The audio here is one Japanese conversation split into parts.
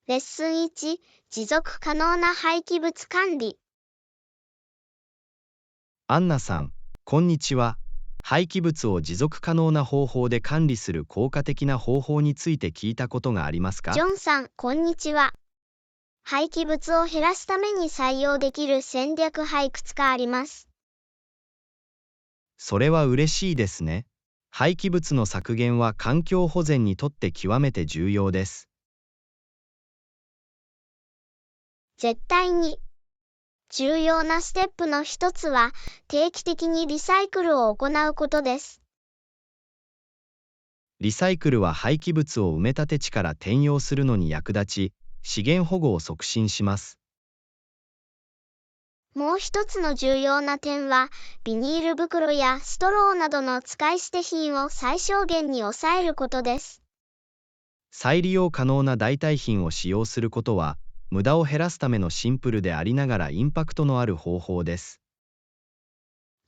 レッスン1、持続可能な廃棄物管理。アンナさん、こんにちは。廃棄物を持続可能な方法で管理する効果的な方法について聞いたことがありますか？ジョンさん、こんにちは。廃棄物を減らすために採用できる戦略はいくつかあります。それは嬉しいですね。廃棄物の削減は環境保全にとって極めて重要です。絶対に。重要なステップの一つは、定期的にリサイクルを行うことです。リサイクルは廃棄物を埋め立て地から転用するのに役立ち、資源保護を促進します。もう一つの重要な点は、ビニール袋やストローなどの使い捨て品を最小限に抑えることです。再利用可能な代替品を使用することは、無駄を減らすためのシンプルでありながらインパクトのある方法です。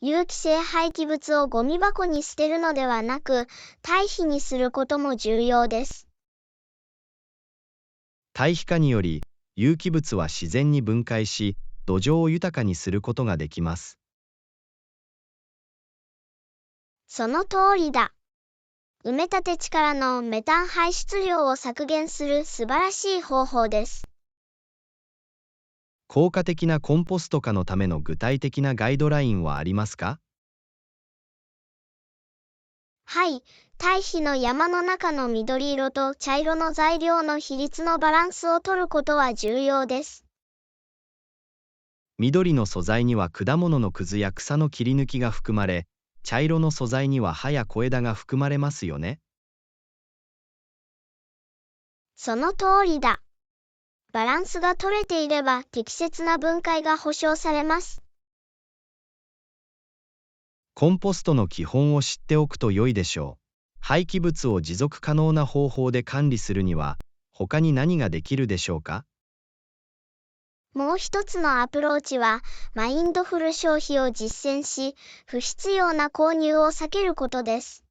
有機性廃棄物をゴミ箱に捨てるのではなく、堆肥にすることも重要です。堆肥化により、有機物は自然に分解し、土壌を豊かにすることができます。その通りだ。埋め立て地からのメタン排出量を削減する素晴らしい方法です。効果的なコンポスト化のための具体的なガイドラインはありますか？はい、堆肥の山の中の緑色と茶色の材料の比率のバランスを取ることは重要です。緑の素材には果物のくずや草の切り抜きが含まれ、茶色の素材には葉や小枝が含まれますよね。その通りだ。バランスが取れていれば適切な分解が保証されます。コンポストの基本を知っておくと良いでしょう。廃棄物を持続可能な方法で管理するには、他に何ができるでしょうか？もう一つのアプローチは、マインドフル消費を実践し、不必要な購入を避けることです。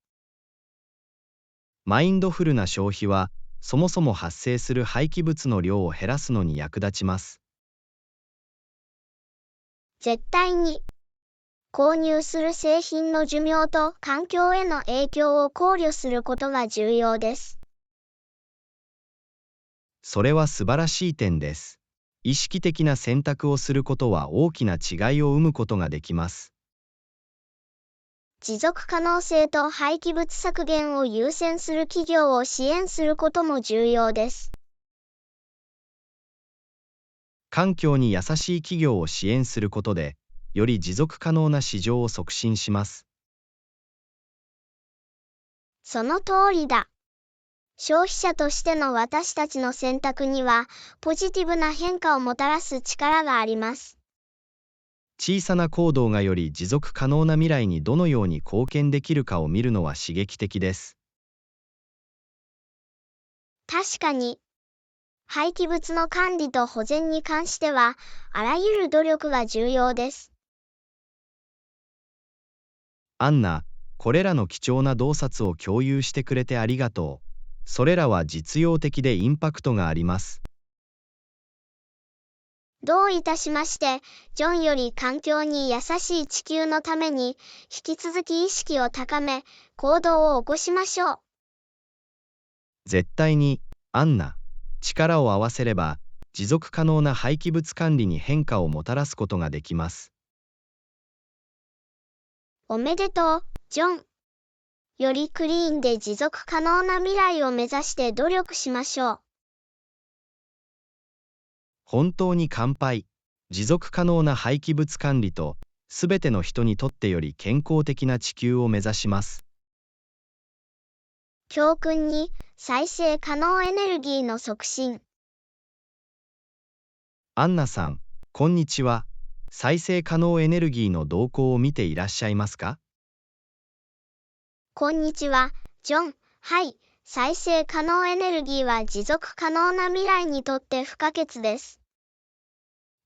マインドフルな消費は、そもそも発生する廃棄物の量を減らすのに役立ちます。絶対に。購入する製品の寿命と環境への影響を考慮することが重要です。それは素晴らしい点です。意識的な選択をすることは大きな違いを生むことができます。持続可能性と廃棄物削減を優先する企業を支援することも重要です。環境に優しい企業を支援することで、より持続可能な市場を促進します。その通りだ。消費者としての私たちの選択には、ポジティブな変化をもたらす力があります。小さな行動がより持続可能な未来にどのように貢献できるかを見るのは刺激的です。確かに、廃棄物の管理と保全に関しては、あらゆる努力が重要です。アンナ、これらの貴重な洞察を共有してくれてありがとう。それらは実用的でインパクトがあります。どういたしまして、ジョンより環境に優しい地球のために、引き続き意識を高め、行動を起こしましょう。絶対に、アンナ、力を合わせれば、持続可能な廃棄物管理に変化をもたらすことができます。おめでとう、ジョン。よりクリーンで持続可能な未来を目指して努力しましょう。本当に乾杯。持続可能な廃棄物管理と、すべての人にとってより健康的な地球を目指します。教訓に、再生可能エネルギーの促進。アンナさん、こんにちは。再生可能エネルギーの動向を見ていらっしゃいますか？こんにちは、ジョン。はい、再生可能エネルギーは持続可能な未来にとって不可欠です。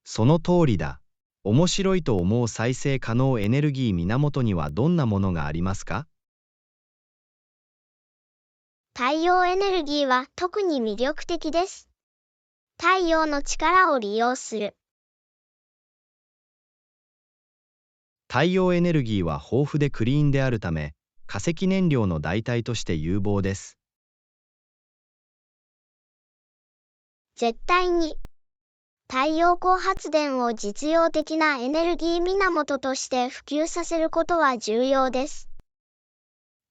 その通りだ。面白いと思う再生可能エネルギー源にはどんなものがありますか？太陽エネルギーは特に魅力的です。太陽の力を利用する。太陽エネルギーは豊富でクリーンであるため、化石燃料の代替として有望です。絶対に。太陽光発電を実用的なエネルギー源として普及させることは重要です。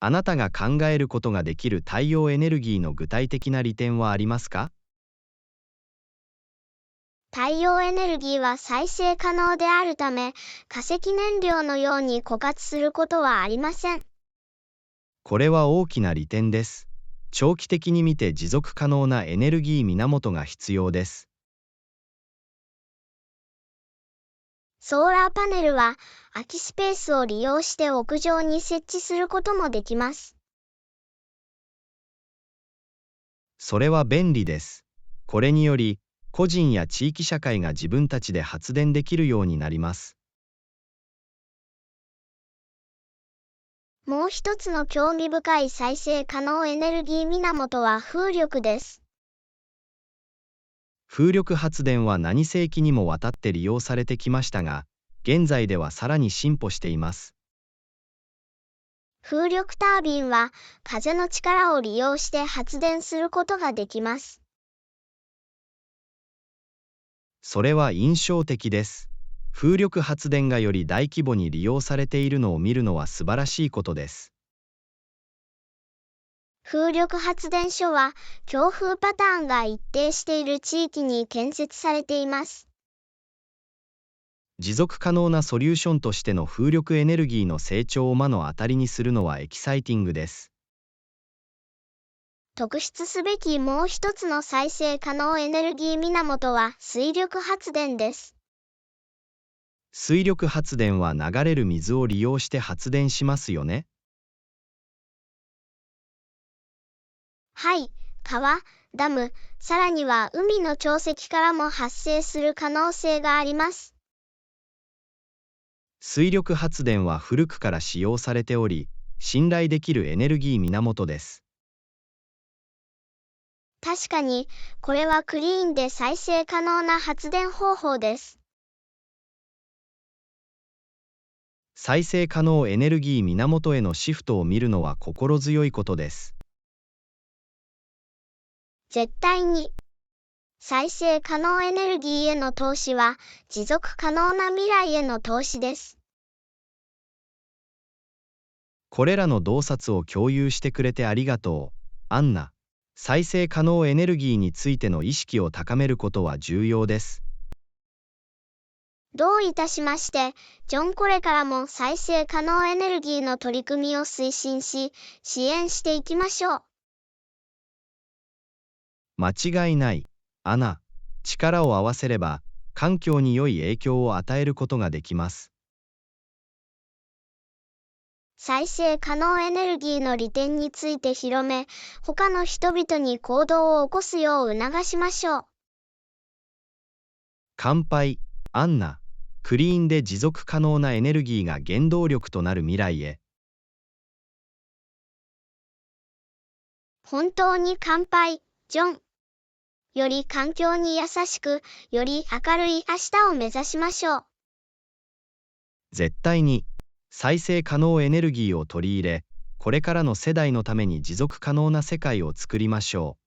あなたが考えることができる太陽エネルギーの具体的な利点はありますか？太陽エネルギーは再生可能であるため、化石燃料のように枯渇することはありません。これは大きな利点です。長期的に見て持続可能なエネルギー源が必要です。ソーラーパネルは空きスペースを利用して屋上に設置することもできます。それは便利です。これにより、個人や地域社会が自分たちで発電できるようになります。もう一つの興味深い再生可能エネルギー源は風力です。風力発電は何世紀にもわたって利用されてきましたが、現在ではさらに進歩しています。風力タービンは風の力を利用して発電することができます。それは印象的です。風力発電がより大規模に利用されているのを見るのは素晴らしいことです。風力発電所は強風パターンが一定している地域に建設されています。持続可能なソリューションとしての風力エネルギーの成長を目の当たりにするのはエキサイティングです。特筆すべきもう一つの再生可能エネルギー源は水力発電です。水力発電は流れる水を利用して発電しますよね。はい、川、ダム、さらには海の潮汐からも発生する可能性があります。水力発電は古くから使用されており、信頼できるエネルギー源です。確かに、これはクリーンで再生可能な発電方法です。再生可能エネルギー源へのシフトを見るのは心強いことです。絶対に。再生可能エネルギーへの投資は持続可能な未来への投資です。これらの洞察を共有してくれてありがとう、アンナ。再生可能エネルギーについての意識を高めることは重要です。どういたしまして、ジョン。これからも再生可能エネルギーの取り組みを推進し、支援していきましょう。間違いない、アナ。力を合わせれば、環境に良い影響を与えることができます。再生可能エネルギーの利点について広め、他の人々に行動を起こすよう促しましょう。乾杯、アンナ。クリーンで持続可能なエネルギーが原動力となる未来へ。本当に乾杯、ジョン。より環境に優しく、より明るい明日を目指しましょう。絶対に、再生可能エネルギーを取り入れ、これからの世代のために持続可能な世界を作りましょ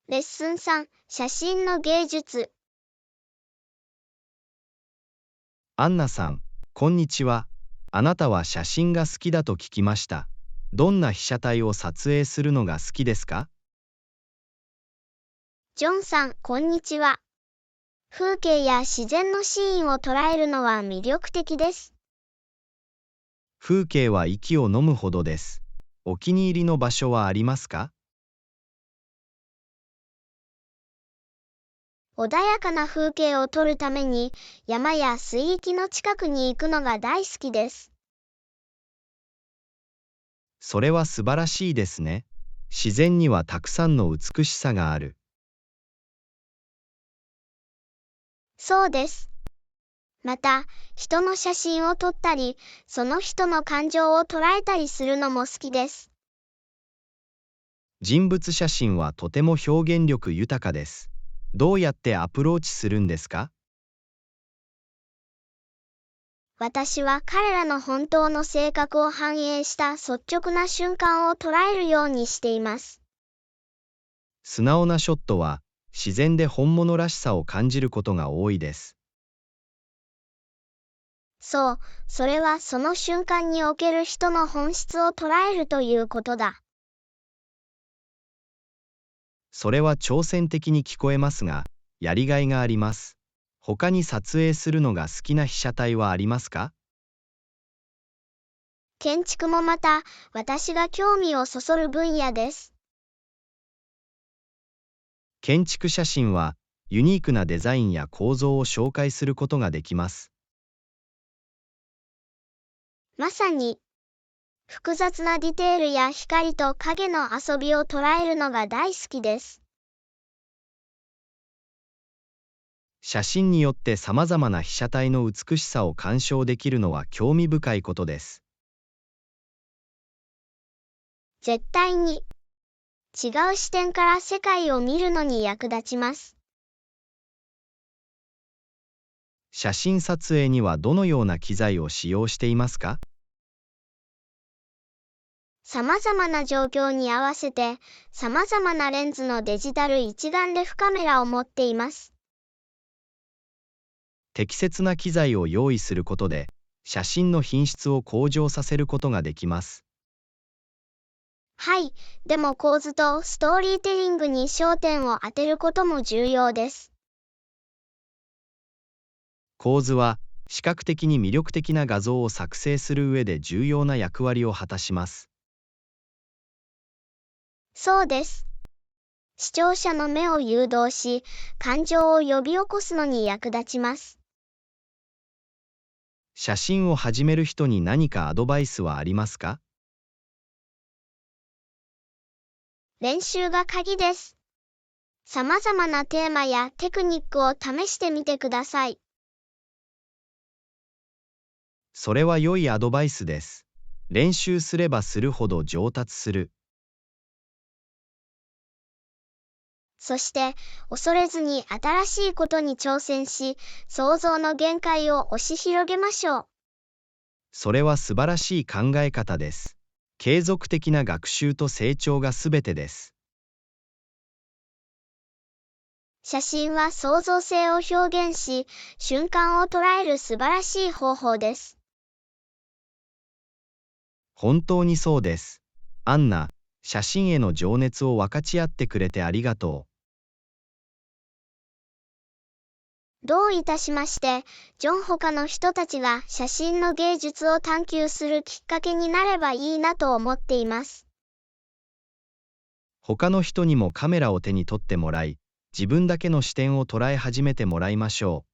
う。レッスン3、写真の芸術。アンナさん、こんにちは。あなたは写真が好きだと聞きました。どんな被写体を撮影するのが好きですか？ジョンさん、こんにちは。風景や自然のシーンを捉えるのは魅力的です。風景は息を飲むほどです。お気に入りの場所はありますか？穏やかな風景を撮るために山や水域の近くに行くのが大好きです。それは素晴らしいですね。自然にはたくさんの美しさがある。そうです。また、人の写真を撮ったり、その人の感情を捉えたりするのも好きです。人物写真はとても表現力豊かです。どうやってアプローチするんですか？私は彼らの本当の性格を反映した率直な瞬間を捉えるようにしています。素直なショットは自然で本物らしさを感じることが多いです。そう、それはその瞬間における人の本質を捉えるということだ。それは挑戦的に聞こえますが、やりがいがあります。他に撮影するのが好きな被写体はありますか？建築もまた、私が興味をそそる分野です。建築写真はユニークなデザインや構造を紹介することができます。まさに、複雑なディテールや光と影の遊びを捉えるのが大好きです。写真によってさまざまな被写体の美しさを鑑賞できるのは興味深いことです。絶対に、違う視点から世界を見るのに役立ちます。写真撮影にはどのような機材を使用していますか？様々な状況に合わせて、様々なレンズのデジタル一眼レフカメラを持っています。適切な機材を用意することで、写真の品質を向上させることができます。はい、でも構図とストーリーテリングに焦点を当てることも重要です。構図は視覚的に魅力的な画像を作成する上で重要な役割を果たします。そうです。視聴者の目を誘導し、感情を呼び起こすのに役立ちます。写真を始める人に何かアドバイスはありますか？練習が鍵です。様々なテーマやテクニックを試してみてください。それは良いアドバイスです。練習すればするほど上達する。そして、恐れずに新しいことに挑戦し、想像の限界を押し広げましょう。それは素晴らしい考え方です。継続的な学習と成長がすべてです。写真は創造性を表現し、瞬間を捉える素晴らしい方法です。本当にそうです。アンナ、写真への情熱を分かち合ってくれてありがとどういたしまして、ジョン他の人たちが写真の芸術を探求するきっかけになればいいなと思っています。他の人にもカメラを手に取ってもらい、自分だけの視点を捉え始めてもらいましょ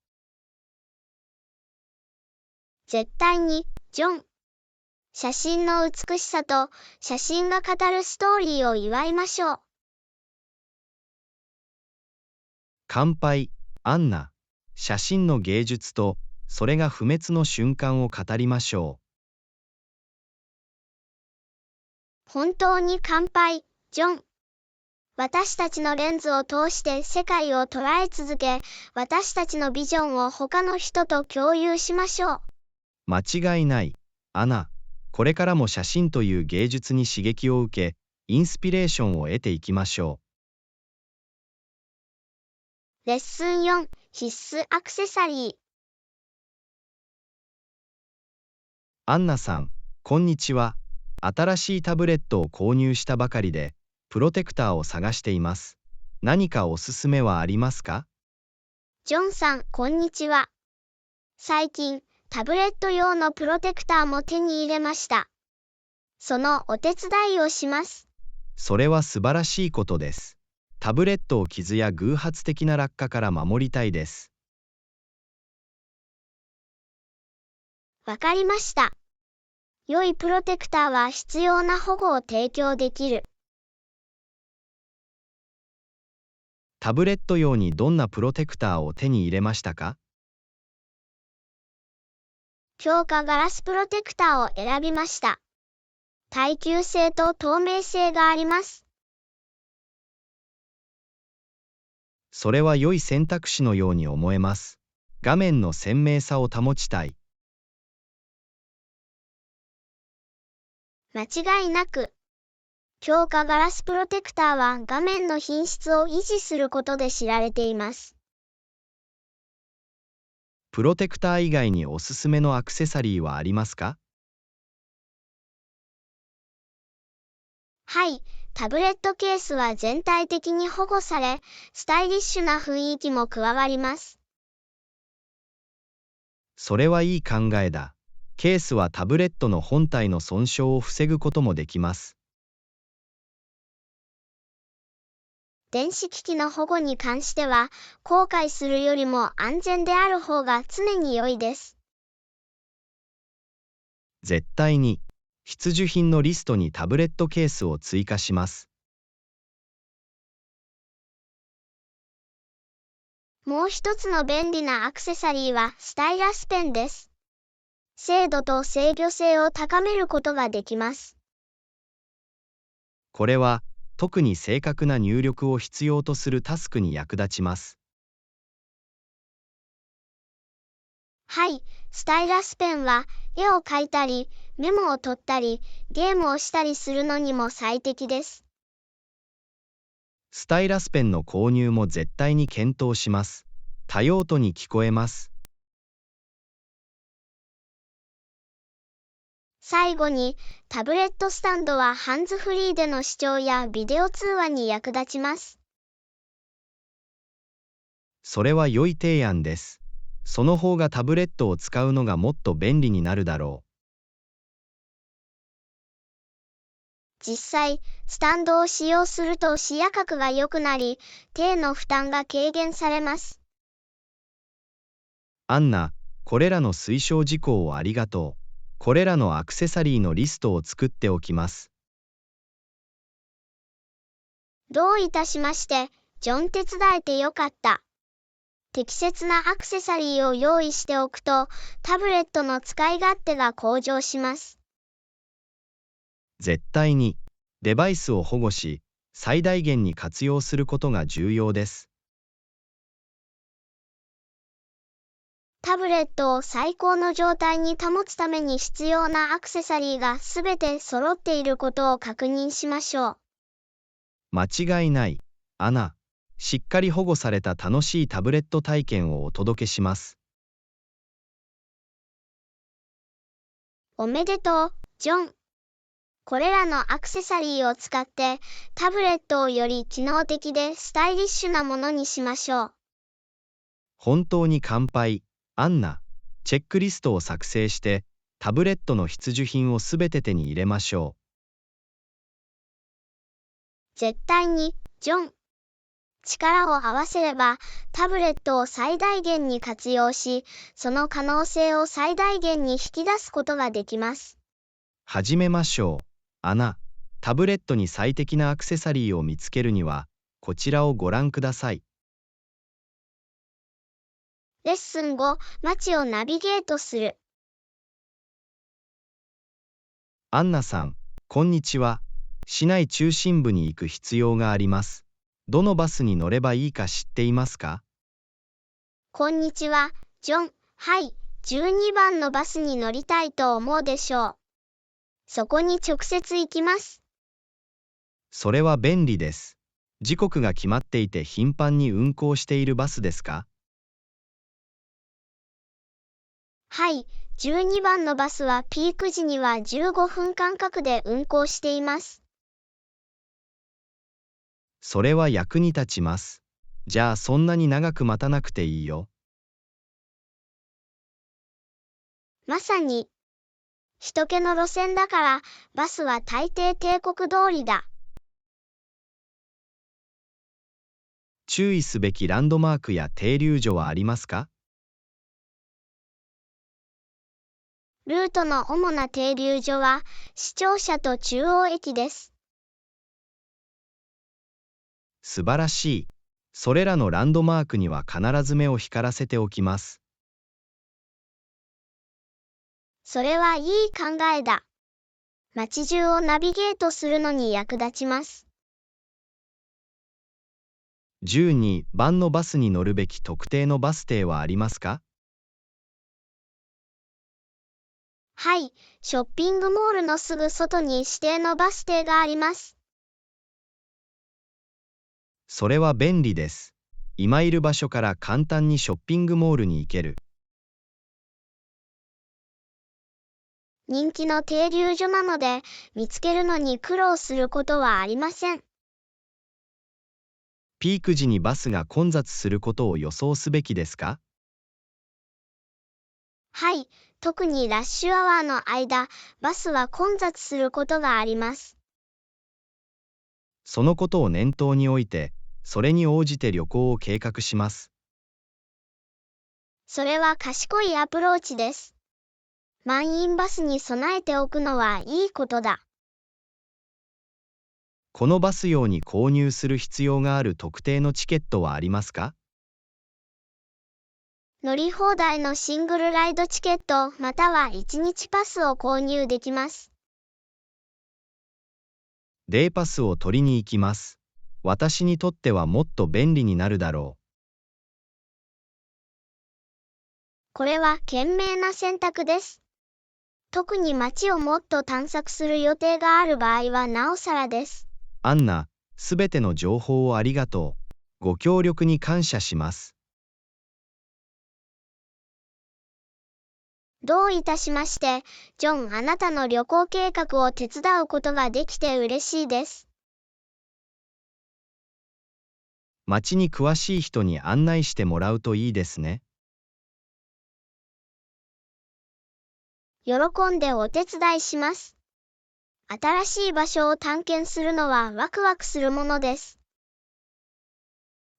絶対に、ジョン。写真の美しさと写真が語るストーリーを祝いましょう。乾杯、アンナ。写真の芸術と、それが不滅の瞬間を語りましょ本当に乾杯、ジョン。私たちのレンズを通して世界を捉え続け、私たちのビジョンを他の人と共有しましょう。う。間違いない、アナ。これからも写真という芸術に刺激を受け、インスピレーションを得ていきましょレッスン4、必須アクセサリー。アンナさん、こんにちは。新しいタブレットを購入したばかりで、プロテクターを探しています。何かおすすめはありますか？ジョンさん、こんにちは。最近、タブレット用のプロテクターも手に入れました。そのお手伝いをします。それは素晴らしいことです。タブレットを傷や偶発的な落下から守りたいです。わかりました。良いプロテクターは必要な保護を提供できる。タブレット用にどんなプロテクターを手に入れましたか？強化ガラスプロテクターを選びました。耐久性と透明性があります。それは良い選択肢のように思えます。画面の鮮明さを保ちたい。間違いなく。強化ガラスプロテクターは画面の品質を維持することで知られています。プロテクター以外におすすめのアクセサリーはありますか？はい、タブレットケースは全体的に保護され、スタイリッシュな雰囲気も加わります。それはいい考えだ。ケースはタブレットの本体の損傷を防ぐこともできます。電子機器の保護に関しては、後悔するよりも安全である方が常に良いです。絶対に。必需品のリストにタブレットケースを追加します。もう一つの便利なアクセサリーはスタイラスペンです。精度と制御性を高めることができます。これは特に正確な入力を必要とするタスクに役立ちます。はい、スタイラスペンは絵を描いたり、メモを取ったり、ゲームをしたりするのにも最適です。スタイラスペンの購入も絶対に検討します。多用途に聞こえます。最後に、タブレットスタンドはハンズフリーでの視聴やビデオ通話に役立ちます。それは良い提案です。その方がタブレットを使うのがもっと便利になるだろう。実際、スタンドを使用すると視野角が良くなり、手の負担が軽減されます。アンナ、これらの推奨事項をありがとう。これらのアクセサリーのリストを作っておきます。どういたしまして、ジョン手伝えてよかった。適切なアクセサリーを用意しておくと、タブレットの使い勝手が向上します。絶対に、デバイスを保護し、最大限に活用することが重要です。タブレットを最高の状態に保つために必要なアクセサリーがすべて揃っていることを確認しましょう。間違いない。アナ、しっかり保護された楽しいタブレット体験をお届けします。おめでとう、ジョン。これらのアクセサリーを使って、タブレットをより機能的でスタイリッシュなものにしましょう。本当に乾杯、アンナ。チェックリストを作成して、タブレットの必需品をすべて手に入れましょ絶対に、ジョン。力を合わせれば、タブレットを最大限に活用し、その可能性を最大限に引き出すことができます。始めましょう。アナ、タブレットに最適なアクセサリーを見つけるには、こちらをご覧ください。レッスン5、街をナビゲートする。アンナさん、こんにちは。市内中心部に行く必要があります。どのバスに乗ればいいか知っていますか？こんにちは、ジョン。はい、12番のバスに乗りたいと思うでしょう。そこに直接行きます。それは便利です。時刻が決まっていて頻繁に運行しているバスですか？はい、12番のバスはピーク時には15分間隔で運行しています。それは役に立ちます。じゃあそんなに長く待たなくていいよ。まさに、人気の路線だから、バスは大抵定刻通りだ。注意すべきランドマークや停留所はありますか？ルートの主な停留所は、市庁舎と中央駅です。素晴らしい。それらのランドマークには必ず目を光らせておきます。それはいい考えだ。街中をナビゲートするのに役立ちます。12番のバスに乗るべき特定のバス停はありますか？はい、ショッピングモールのすぐ外に指定のバス停があります。それは便利です。今いる場所から簡単にショッピングモールに行ける。人気の停留所なので、見つけるのに苦労することはありません。ピーク時にバスが混雑することを予想すべきですか？はい、特にラッシュアワーの間、バスは混雑することがあります。そのことを念頭に置いて、それに応じて旅行を計画します。それは賢いアプローチです。満員バスに備えておくのはいいことだ。このバス用に購入する必要がある特定のチケットはありますか？乗り放題のシングルライドチケットまたは1日パスを購入できます。デーパスを取りに行きます。私にとってはもっと便利になるだろこれは賢明な選択です。特に街をもっと探索する予定がある場合はなおさらです。う。アンナ、すべての情報をありがとう。ご協力に感謝します。どういたしまして、ジョン、あなたの旅行計画を手伝うことができて嬉しいです。街に詳しい人に案内してもらうといいですね。喜んでお手伝いします。新しい場所を探検するのはワクワクするものです。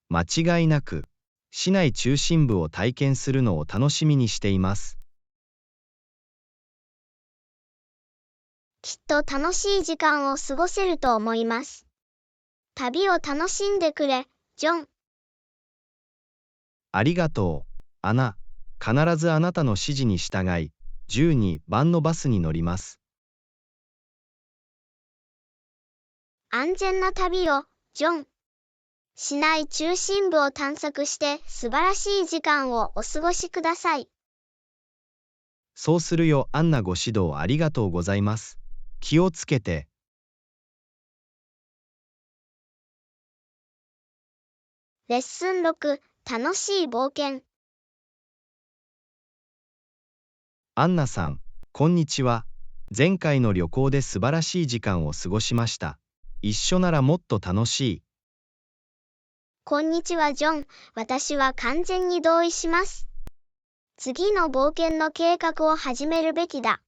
間違いなく、市内中心部を体験するのを楽しみにしています。きっと楽しい時間を過ごせると思います。旅を楽しんでくれ、ジョン。ありがとう、アナ。必ずあなたの指示に従い、12番のバスに乗ります。安全な旅を、ジョン。市内中心部を探索して素晴らしい時間をお過ごしください。そうするよ、アンナ。ご指導ありがとうございます。気をつけて。レッスン6、楽しい冒険。アンナさん、こんにちは。前回の旅行で素晴らしい時間を過ごしました。一緒ならもっと楽しい。こんにちは、ジョン。私は完全に同意します。次の冒険の計画を始めるべきだ。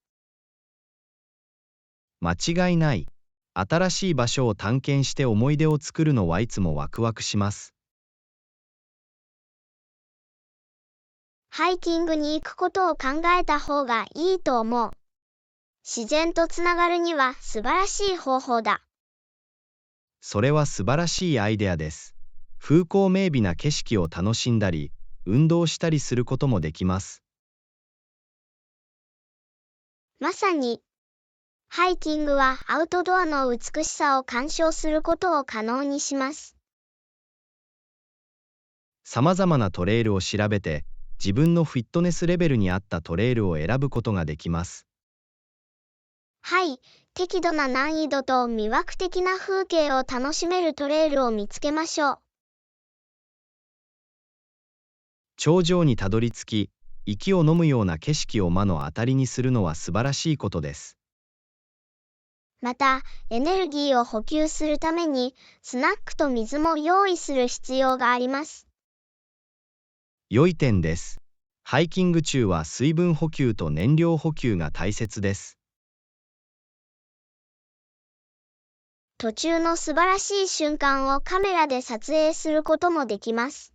間違いない。新しい場所を探検して思い出を作るのはいつもワクワクします。ハイキングに行くことを考えた方がいいと思う。自然とつながるには素晴らしい方法だ。それは素晴らしいアイデアです。風光明媚な景色を楽しんだり、運動したりすることもできます。まさに、ハイキングはアウトドアの美しさを鑑賞することを可能にします。さまざまなトレイルを調べて、自分のフィットネスレベルに合ったトレイルを選ぶことができます。はい、適度な難易度と魅惑的な風景を楽しめるトレイルを見つけましょう。頂上にたどり着き、息を飲むような景色を目の当たりにするのは素晴らしいことです。また、エネルギーを補給するために、スナックと水も用意する必要があります。良い点です。ハイキング中は水分補給と燃料補給が大切です。途中の素晴らしい瞬間をカメラで撮影することもできます。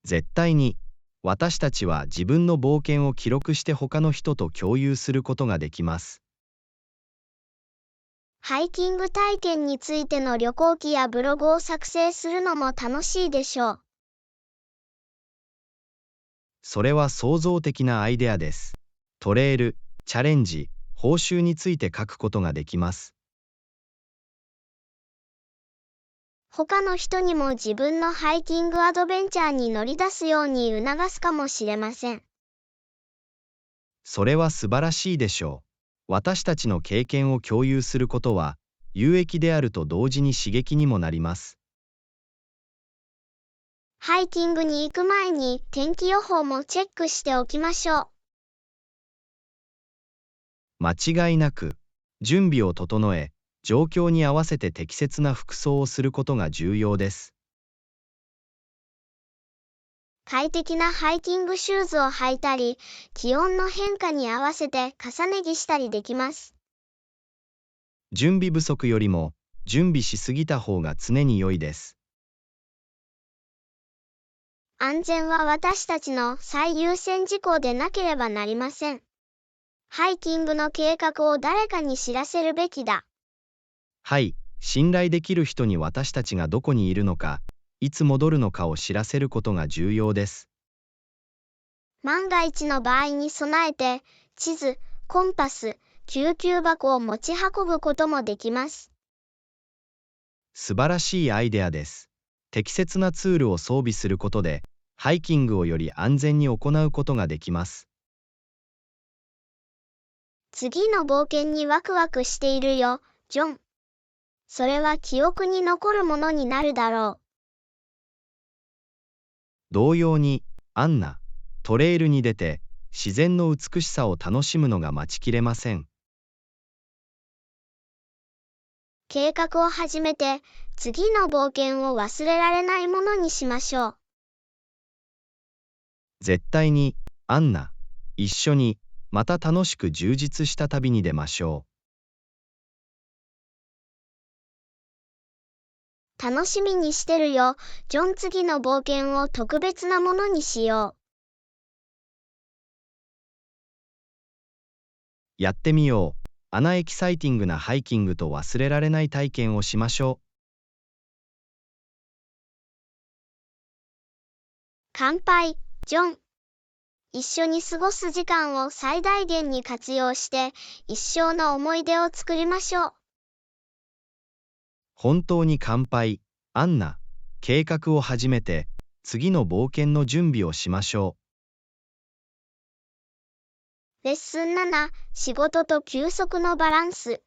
絶対に、私たちは自分の冒険を記録して他の人と共有することができます。ハイキング体験についての旅行記やブログを作成するのも楽しいでしょう。それは創造的なアイデアです。トレイル、チャレンジ、報酬について書くことができます。他の人にも自分のハイキングアドベンチャーに乗り出すように促すかもしれません。それは素晴らしいでしょう。私たちの経験を共有することは有益であると同時に刺激にもなります。ハイキングに行く前に天気予報もチェックしておきましょう。間違いなく、準備を整え、状況に合わせて適切な服装をすることが重要です。快適なハイキングシューズを履いたり、気温の変化に合わせて重ね着したりできます。準備不足よりも、準備しすぎた方が常に良いです。安全は私たちの最優先事項でなければなりません。ハイキングの計画を誰かに知らせるべきだ。はい、信頼できる人に私たちがどこにいるのか、いつ戻るのかを知らせることが重要です。万が一の場合に備えて、地図、コンパス、救急箱を持ち運ぶこともできます。素晴らしいアイデアです。適切なツールを装備することで、ハイキングをより安全に行うことができます。次の冒険にワクワクしているよ、ジョン。それは記憶に残るものになるだろう。同様に、アンナ、トレイルに出て、自然の美しさを楽しむのが待ちきれません。計画を始めて、次の冒険を忘れられないものにしましょう。絶対に、アンナ、一緒に、また楽しく充実した旅に出ましょう。楽しみにしてるよ、ジョン。次の冒険を特別なものにしよう。やってみよう。エキサイティングなハイキングと忘れられない体験をしましょう。乾杯、ジョン。一緒に過ごす時間を最大限に活用して、一生の思い出を作りましょう。本当に乾杯、アンナ。計画を始めて、次の冒険の準備をしましょう。レッスン7、仕事と休息のバランス。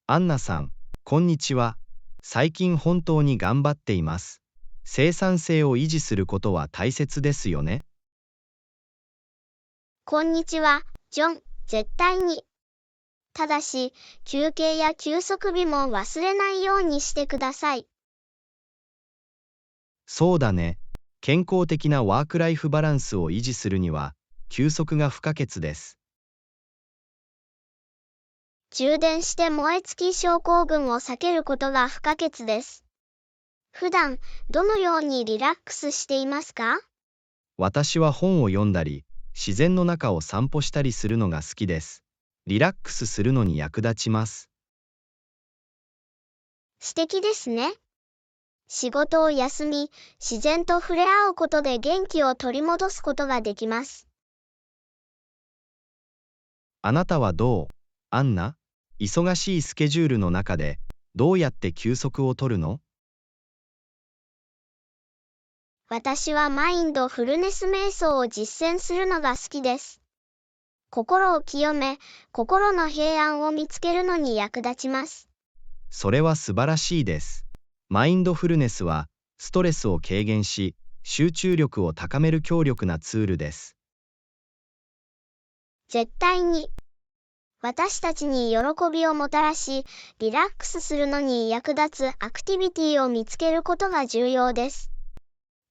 アンナさん、こんにちは。最近本当に頑張っています。生産性を維持することは大切ですよね。こんにちは、ジョン。絶対に。ただし、休憩や休息日も忘れないようにしてください。そうだね。健康的なワークライフバランスを維持するには、休息が不可欠です。充電して燃え尽き症候群を避けることが不可欠です。普段、どのようにリラックスしていますか？私は本を読んだり、自然の中を散歩したりするのが好きです。リラックスするのに役立ちます。素敵ですね。仕事を休み、自然と触れ合うことで元気を取り戻すことができます。あなたはどう、アンナ？忙しいスケジュールの中で、どうやって休息を取るの？私はマインドフルネス瞑想を実践するのが好きです。心を清め、心の平安を見つけるのに役立ちます。それは素晴らしいです。マインドフルネスは、ストレスを軽減し、集中力を高める強力なツールです。絶対に。私たちに喜びをもたらし、リラックスするのに役立つアクティビティを見つけることが重要です。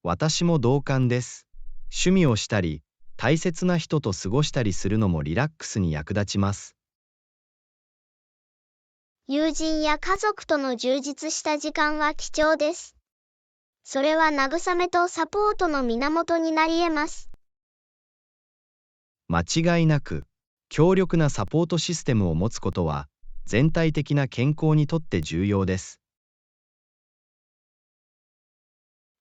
私も同感です。趣味をしたり、大切な人と過ごしたりするのもリラックスに役立ちます。友人や家族との充実した時間は貴重です。それは慰めとサポートの源になり得ます。間違いなく、強力なサポートシステムを持つことは、全体的な健康にとって重要です。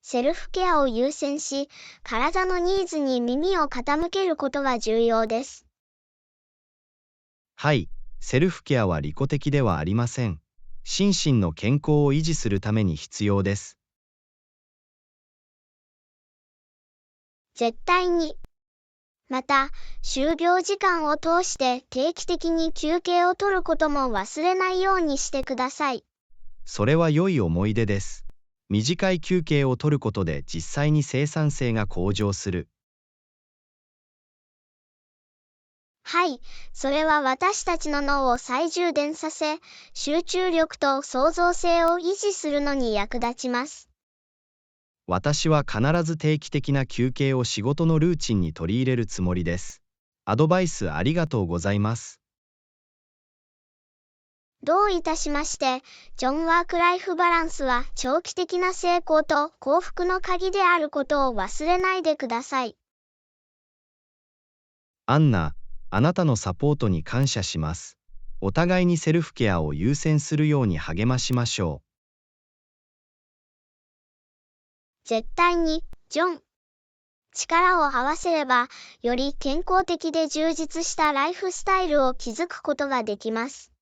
セルフケアを優先し、体のニーズに耳を傾けることが重要です。はい、セルフケアは利己的ではありません。心身の健康を維持するために必要です。絶対に。また、就業時間を通して定期的に休憩を取ることも忘れないようにしてください。それは良い思い出です。短い休憩を取ることで実際に生産性が向上する。はい、それは私たちの脳を再充電させ、集中力と創造性を維持するのに役立ちます。私は必ず定期的な休憩を仕事のルーチンに取り入れるつもりです。アドバイスありがとうございます。どういたしまして。ジョン・ワークライフバランスは長期的な成功と幸福の鍵であることを忘れないでください。アンナ、あなたのサポートに感謝します。お互いにセルフケアを優先するように励ましましょう。絶対に、ジョン。力を合わせれば、より健康的で充実したライフスタイルを築くことができます。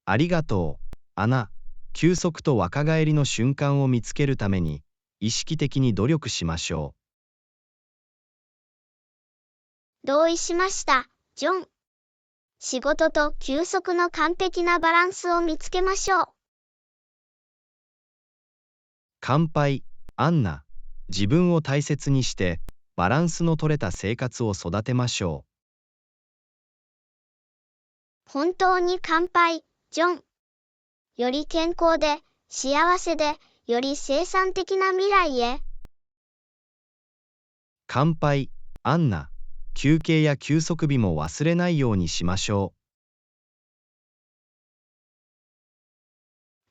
ありがとう、アナ。休息と若返りの瞬間を見つけるために、意識的に努力しましょ同意しました、ジョン。仕事と休息の完璧なバランスを見つけましょう。乾杯、アンナ。自分を大切にして、バランスの取れた生活を育てましょ本当に乾杯、ジョン。より健康で、幸せで、より生産的な未来へ。乾杯、アンナ。休憩や休息日も忘れないようにしましょ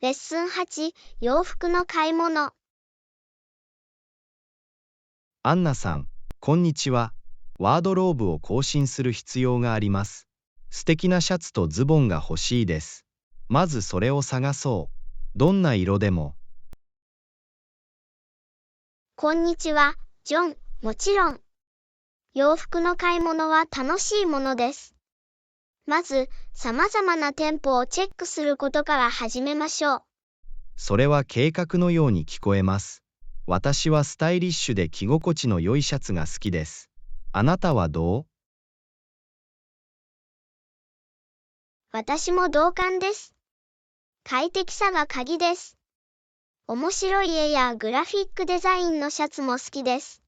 う。レッスン8、洋服の買い物。アンナさん、こんにちは。ワードローブを更新する必要があります。素敵なシャツとズボンが欲しいです。まずそれを探そう。どんな色でも。こんにちは、ジョン。もちろん。洋服の買い物は楽しいものです。まず、様々な店舗をチェックすることから始めましょう。それは計画のように聞こえます。私はスタイリッシュで着心地の良いシャツが好きです。あなたはどう？私も同感です。快適さが鍵です。面白い絵やグラフィックデザインのシャツも好きです。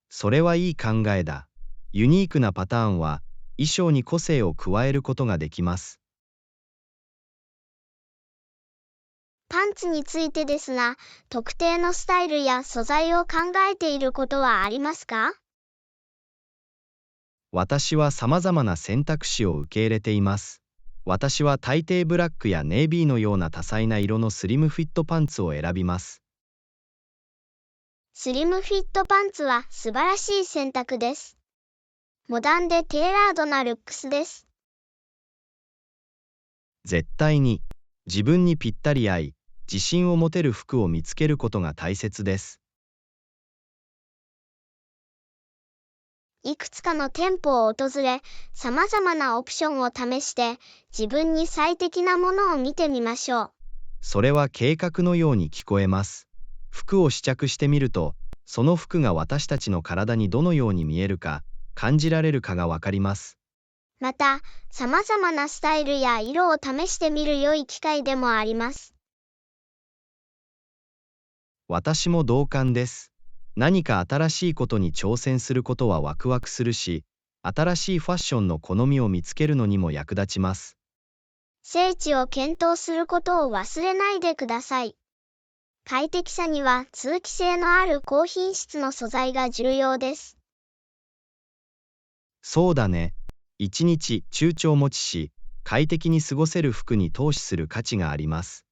それはいい考えだ。ユニークなパターンは衣装に個性を加えることができます。パンツについてですが、特定のスタイルや素材を考えていることはありますか？私は様々な選択肢を受け入れています。私は大抵ブラックやネイビーのような多彩な色のスリムフィットパンツを選びます。スリムフィットパンツは素晴らしい選択です。モダンでテーラードなルックスです。絶対に自分にぴったり合い、自信を持てる服を見つけることが大切です。いくつかの店舗を訪れ、様々なオプションを試して、自分に最適なものを見てみましょう。それは計画のように聞こえます。服を試着してみると、その服が私たちの体にどのように見えるか、感じられるかがわかります。また、様々なスタイルや色を試してみる良い機会でもあります。私も同感です。何か新しいことに挑戦することはワクワクするし、新しいファッションの好みを見つけるのにも役立ちます。聖地を検討することを忘れないでください。快適さには通気性のある高品質の素材が重要です。そうだね。一日中長持ちし、快適に過ごせる服に投資する価値があります。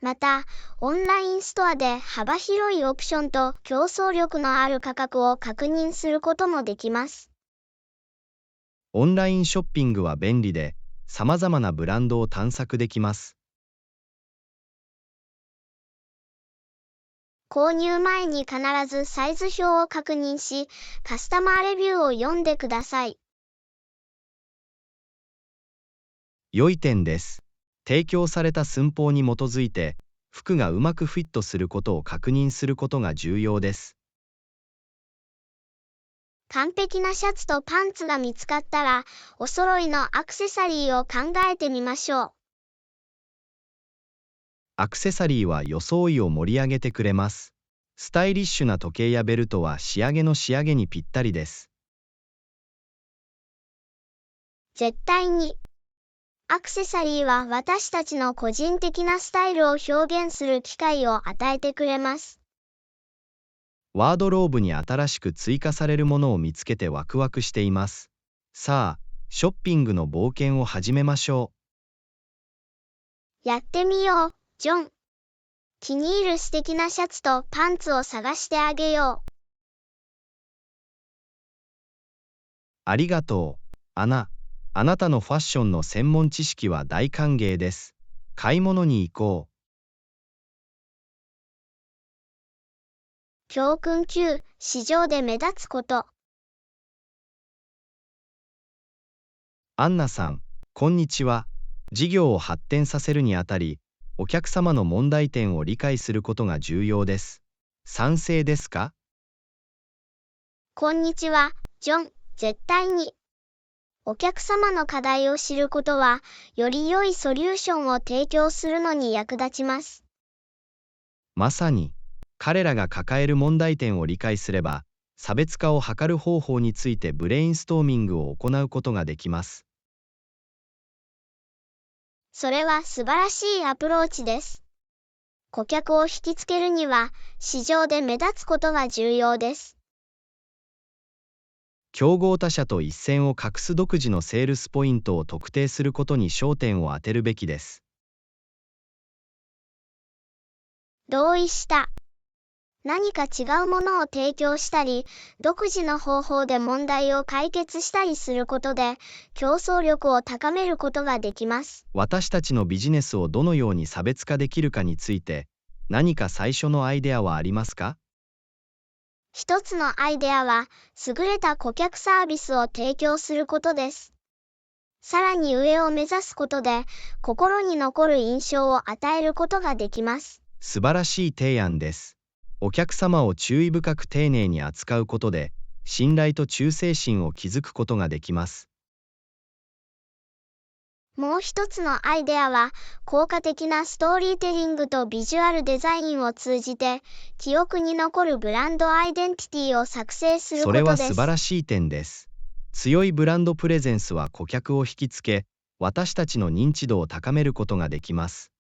また、オンラインストアで幅広いオプションと競争力のある価格を確認することもできます。オンラインショッピングは便利で、様々なブランドを探索できます。購入前に必ずサイズ表を確認し、カスタマーレビューを読んでください。良い点です。提供された寸法に基づいて、服がうまくフィットすることを確認することが重要です。完璧なシャツとパンツが見つかったら、お揃いのアクセサリーを考えてみましょう。アクセサリーは装いを盛り上げてくれます。スタイリッシュな時計やベルトは仕上げの仕上げにぴったりです。絶対に。アクセサリーは私たちの個人的なスタイルを表現する機会を与えてくれます。ワードローブに新しく追加されるものを見つけてワクワクしています。さあ、ショッピングの冒険を始めましょう。やってみよう、ジョン。気に入る素敵なシャツとパンツを探してあげよう。ありがとう、アナ。あなたのファッションの専門知識は大歓迎です。買い物に行こう。教訓9、市場で目立つこと。アンナさん、こんにちは。事業を発展させるにあたり、お客様の問題点を理解することが重要です。賛成ですか？こんにちは、ジョン。絶対に。お客様の課題を知ることは、より良いソリューションを提供するのに役立ちます。まさに、彼らが抱える問題点を理解すれば、差別化を図る方法についてブレインストーミングを行うことができます。それは素晴らしいアプローチです。顧客を引きつけるには、市場で目立つことが重要です。競合他社と一線を画す独自のセールスポイントを特定することに焦点を当てるべきです。同意した。何か違うものを提供したり、独自の方法で問題を解決したりすることで、競争力を高めることができます。私たちのビジネスをどのように差別化できるかについて、何か最初のアイデアはありますか？一つのアイデアは、優れた顧客サービスを提供することです。さらに上を目指すことで、心に残る印象を与えることができます。素晴らしい提案です。お客様を注意深く丁寧に扱うことで、信頼と忠誠心を築くことができます。もう一つのアイデアは、効果的なストーリーテリングとビジュアルデザインを通じて、記憶に残るブランドアイデンティティを作成することです。それは素晴らしい点です。強いブランドプレゼンスは顧客を引きつけ、私たちの認知度を高めることができます。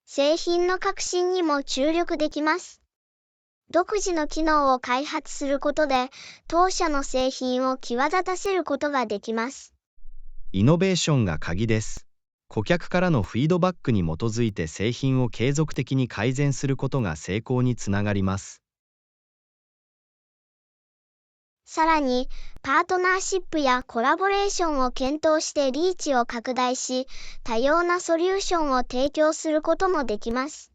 製品の革新にも注力できます。独自の機能を開発することで、当社の製品を際立たせることができます。イノベーションが鍵です。顧客からのフィードバックに基づいて製品を継続的に改善することが成功につながります。さらに、パートナーシップやコラボレーションを検討してリーチを拡大し、多様なソリューションを提供することもできます。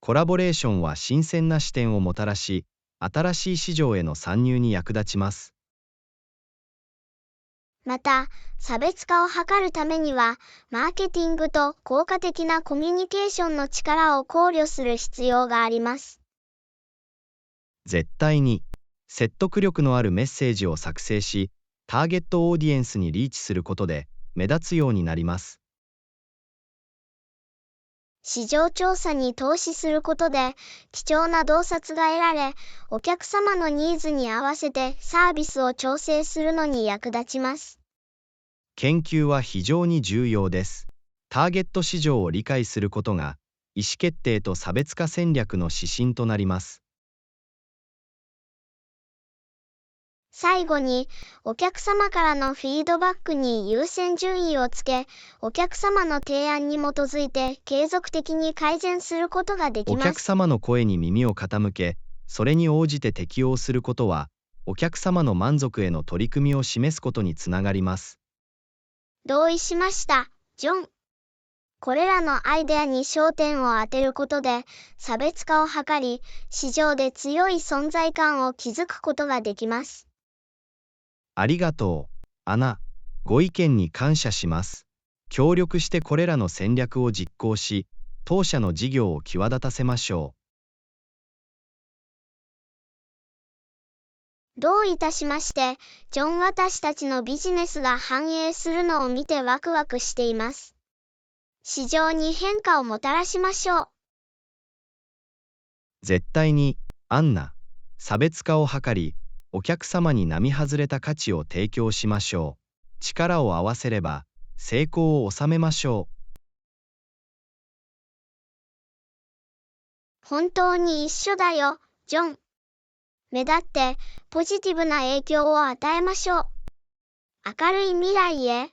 コラボレーションは新鮮な視点をもたらし、新しい市場への参入に役立ちます。また、差別化を図るためには、マーケティングと効果的なコミュニケーションの力を考慮する必要があります。絶対に、説得力のあるメッセージを作成し、ターゲットオーディエンスにリーチすることで、目立つようになります。市場調査に投資することで、貴重な洞察が得られ、お客様のニーズに合わせてサービスを調整するのに役立ちます。研究は非常に重要です。ターゲット市場を理解することが、意思決定と差別化戦略の指針となります。最後に、お客様からのフィードバックに優先順位をつけ、お客様の提案に基づいて継続的に改善することができます。お客様の声に耳を傾け、それに応じて適応することは、お客様の満足への取り組みを示すことにつながります。同意しました、ジョン。これらのアイデアに焦点を当てることで、差別化を図り、市場で強い存在感を築くことができます。ありがとう、アナ。ご意見に感謝します。協力してこれらの戦略を実行し、当社の事業を際立たせましょう。どういたしまして、ジョン。私たちのビジネスが繁栄するのを見てワクワクしています。市場に変化をもたらしましょう。絶対に、アンナ。差別化を図り、お客様に並外れた価値を提供しましょう。力を合わせれば、成功を収めましょう。本当に一緒だよ、ジョン。目立って、ポジティブな影響を与えましょう。明るい未来へ。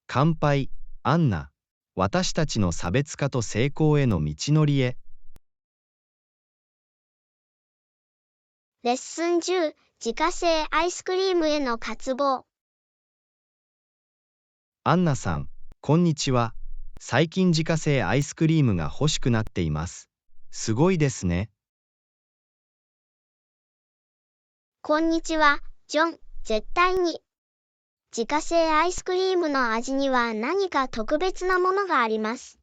乾杯、アンナ。私たちの差別化と成功への道のりへ。レッスン10、自家製アイスクリームへの渇望。アンナさん、こんにちは。最近自家製アイスクリームが欲しくなっています。すごいですね。こんにちは、ジョン。絶対に。自家製アイスクリームの味には何か特別なものがあります。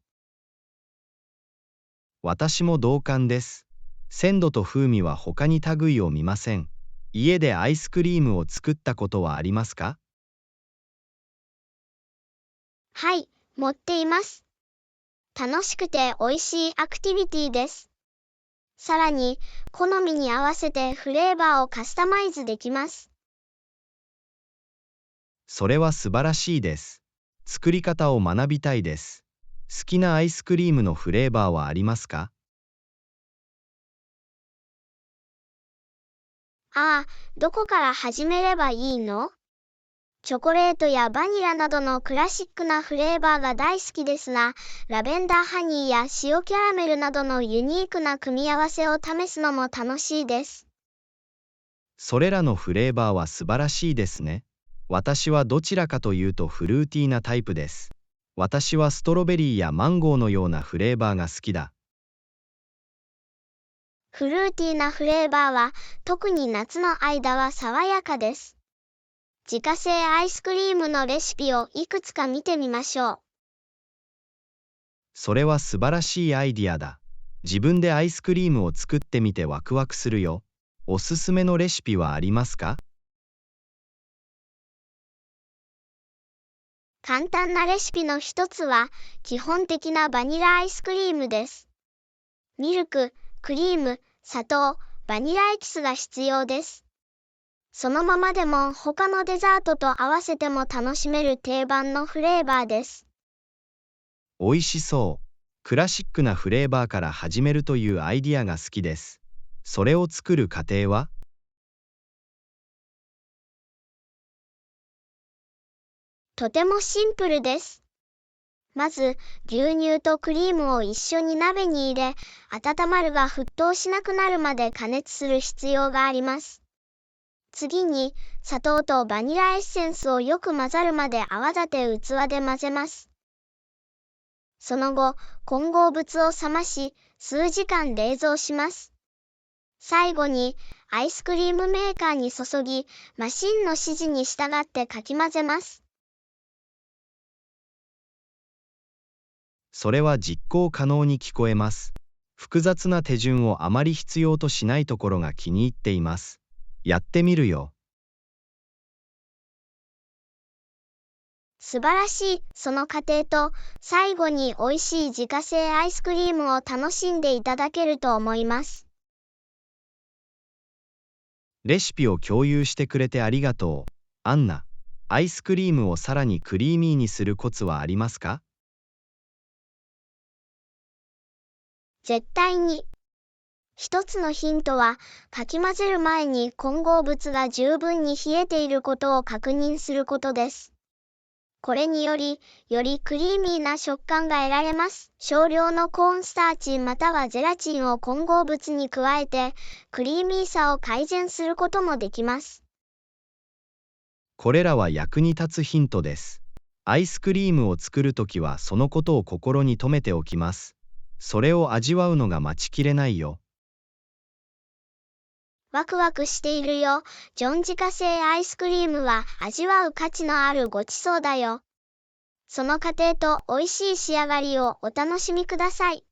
私も同感です。鮮度と風味は他に類を見ません。家でアイスクリームを作ったことはありますか？はい、持っています。楽しくて美味しいアクティビティです。さらに、好みに合わせてフレーバーをカスタマイズできます。それは素晴らしいです。作り方を学びたいです。好きなアイスクリームのフレーバーはありますか？ああ、どこから始めればいいの？チョコレートやバニラなどのクラシックなフレーバーが大好きですが、ラベンダーハニーや塩キャラメルなどのユニークな組み合わせを試すのも楽しいです。それらのフレーバーは素晴らしいですね。私はどちらかというとフルーティーなタイプです。私はストロベリーやマンゴーのようなフレーバーが好きだ。フルーティーなフレーバーは、特に夏の間は爽やかです。自家製アイスクリームのレシピをいくつか見てみましょう。それは素晴らしいアイディアだ。自分でアイスクリームを作ってみてワクワクするよ。おすすめのレシピはありますか？簡単なレシピの一つは、基本的なバニラアイスクリームです。ミルク、クリーム、砂糖、バニラエキスが必要です。そのままでも他のデザートと合わせても楽しめる定番のフレーバーです。美味しそう。クラシックなフレーバーから始めるというアイディアが好きです。それを作る過程は？とてもシンプルです。まず、牛乳とクリームを一緒に鍋に入れ、温まるが沸騰しなくなるまで加熱する必要があります。次に、砂糖とバニラエッセンスをよく混ざるまで泡立て器で混ぜます。その後、混合物を冷まし、数時間冷蔵します。最後に、アイスクリームメーカーに注ぎ、マシンの指示に従ってかき混ぜます。それは実行可能に聞こえます。複雑な手順をあまり必要としないところが気に入っています。やってみるよ。素晴らしい。その過程と、最後に美味しい自家製アイスクリームを楽しんでいただけると思います。レシピを共有してくれてありがとう、アンナ。アイスクリームをさらにクリーミーにするコツはありますか？絶対に。一つのヒントは、かき混ぜる前に混合物が十分に冷えていることを確認することです。これによりクリーミーな食感が得られます。少量のコーンスターチまたはゼラチンを混合物に加えて、クリーミーさを改善することもできます。これらは役に立つヒントです。アイスクリームを作るときはそのことを心に留めておきます。それを味わうのが待ちきれないよ。ワクワクしているよ。ジョン自家製アイスクリームは味わう価値のあるごちそうだよ。その過程と美味しい仕上がりをお楽しみください。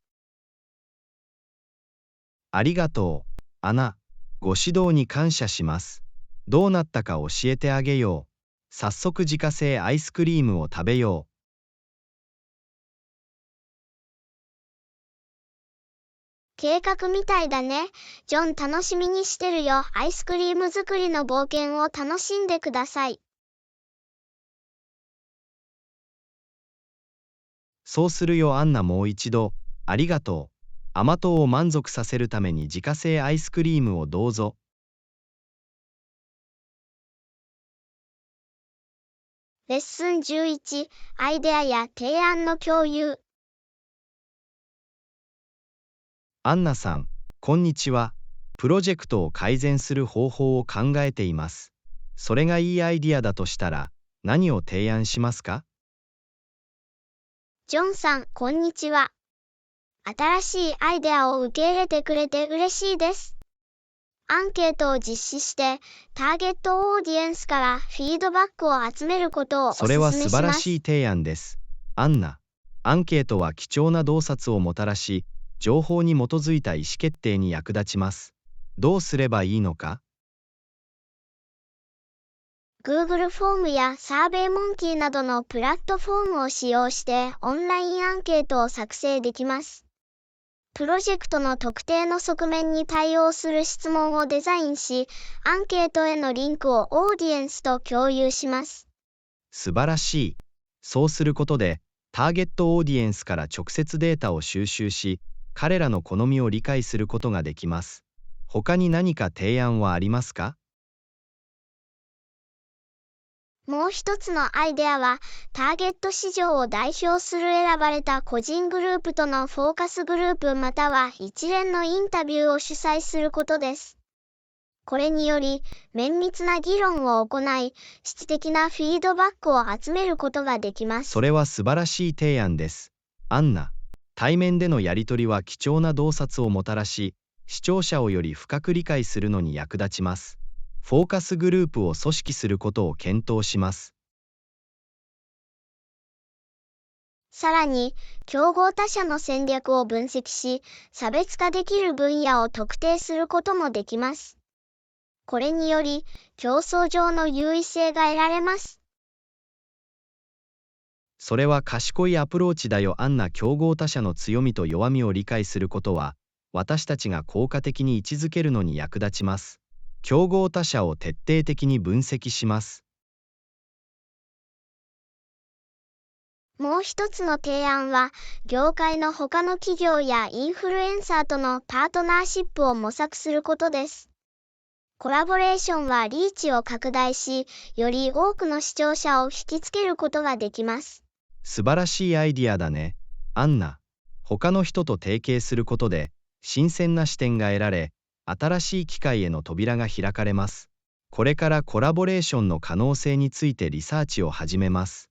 ありがとう、アナ。ご指導に感謝します。どうなったか教えてあげよう。早速自家製アイスクリームを食べよう。計画みたいだね。ジョン楽しみにしてるよ。アイスクリーム作りの冒険を楽しんでください。そうするよアンナ。もう一度、ありがとう。甘党を満足させるために自家製アイスクリームをどうぞ。レッスン11、アイデアや提案の共有。アンナさん、こんにちは。プロジェクトを改善する方法を考えています。それがいいアイディアだとしたら、何を提案しますか？ジョンさん、こんにちは。新しいアイデアを受け入れてくれて嬉しいです。アンケートを実施して、ターゲットオーディエンスからフィードバックを集めることをおそれは勧めします。素晴らしい提案です。アンナ、アンケートは貴重な洞察をもたらし、情報に基づいた意思決定に役立ちます。どうすればいいのか？ Google フォームやサーベイモンキーなどのプラットフォームを使用してオンラインアンケートを作成できます。プロジェクトの特定の側面に対応する質問をデザインし、アンケートへのリンクをオーディエンスと共有します。素晴らしい。そうすることで、ターゲットオーディエンスから直接データを収集し、彼らの好みを理解することができます。他に何か提案はありますか？もう一つのアイデアは、ターゲット市場を代表する選ばれた個人グループとのフォーカスグループまたは一連のインタビューを主催することです。これにより、綿密な議論を行い、質的なフィードバックを集めることができます。それは素晴らしい提案です。アンナ、対面でのやり取りは貴重な洞察をもたらし、視聴者をより深く理解するのに役立ちます。フォーカスグループを組織することを検討します。さらに、競合他社の戦略を分析し、差別化できる分野を特定することもできます。これにより、競争上の優位性が得られます。それは賢いアプローチだよアンナ。競合他社の強みと弱みを理解することは、私たちが効果的に位置づけるのに役立ちます。競合他社を徹底的に分析します。もう一つの提案は、業界の他の企業やインフルエンサーとのパートナーシップを模索することです。コラボレーションはリーチを拡大し、より多くの視聴者を引きつけることができます。素晴らしいアイディアだね、アンナ。他の人と提携することで、新鮮な視点が得られ、新しい機会への扉が開かれます。これからコラボレーションの可能性についてリサーチを始めます。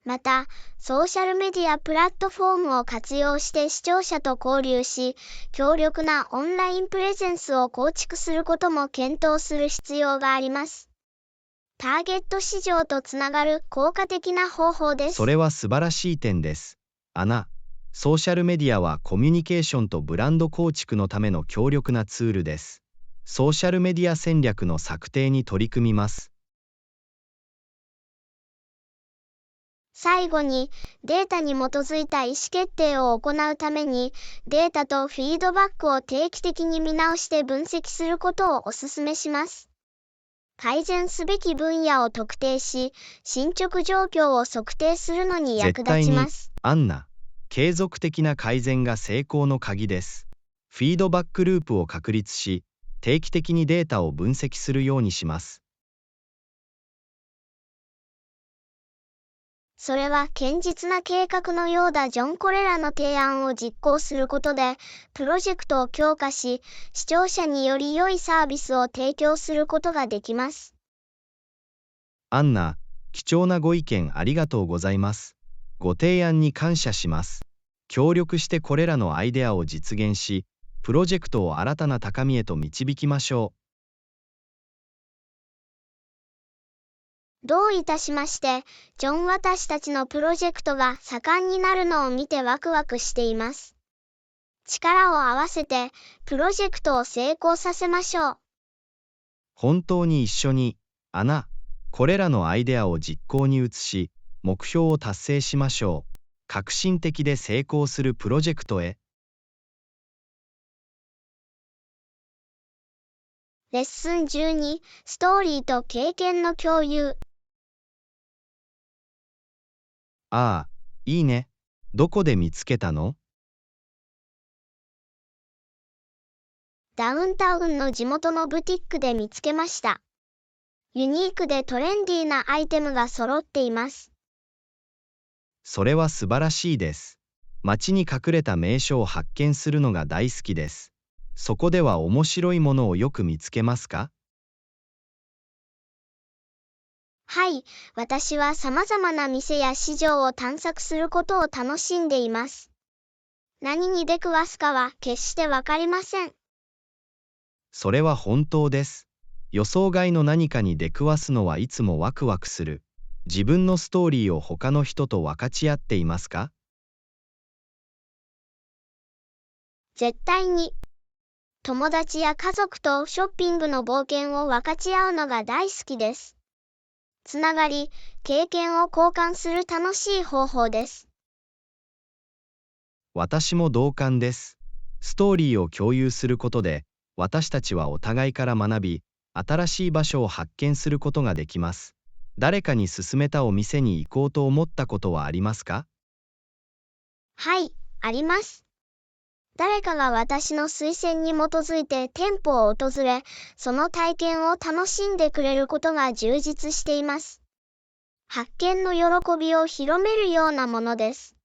また、ソーシャルメディアプラットフォームを活用して視聴者と交流し、強力なオンラインプレゼンスを構築することも検討する必要があります。ターゲット市場とつながる効果的な方法です。それは素晴らしい点です。アナ、ソーシャルメディアはコミュニケーションとブランド構築のための強力なツールです。ソーシャルメディア戦略の策定に取り組みます。最後に、データに基づいた意思決定を行うために、データとフィードバックを定期的に見直して分析することをお勧めします。改善すべき分野を特定し、進捗状況を測定するのに役立ちます。アンナ、継続的な改善が成功の鍵です。フィードバックループを確立し、定期的にデータを分析するようにします。それは堅実な計画のようだ。ジョン・コレラの提案を実行することで、プロジェクトを強化し、視聴者により良いサービスを提供することができます。アンナ、貴重なご意見ありがとうございます。ご提案に感謝します。協力してこれらのアイデアを実現し、プロジェクトを新たな高みへと導きましょどういたしまして、ジョン。私たちのプロジェクトが盛んになるのを見てワクワクしています。力を合わせて、プロジェクトを成功させましょう。本当に一緒に、これらのアイデアを実行に移し、目標を達成しましょう。革新的で成功するプロジェクトへ。レッスン12、ストーリーと経験の共有。ああ、いいね。どこで見つけたの？ダウンタウンの地元のブティックで見つけました。ユニークでトレンディーなアイテムが揃っています。それは素晴らしいです。街に隠れた名所を発見するのが大好きです。そこでは面白いものをよく見つけますか？はい、私は様々な店や市場を探索することを楽しんでいます。何に出くわすかは決してわかりません。それは本当です。予想外の何かに出くわすのはいつもワクワクする。自分のストーリーを他の人と分かち合っていますか？絶対に。友達や家族とショッピングの冒険を分かち合うのが大好きです。つながり、経験を交換する楽しい方法です。私も同感です。ストーリーを共有することで、私たちはお互いから学び、新しい場所を発見することができます。誰かに勧めたお店に行こうと思ったことはありますか？はい、あります。誰かが私の推薦に基づいて店舗を訪れ、その体験を楽しんでくれることが充実しています。発見の喜びを広めるようなものです。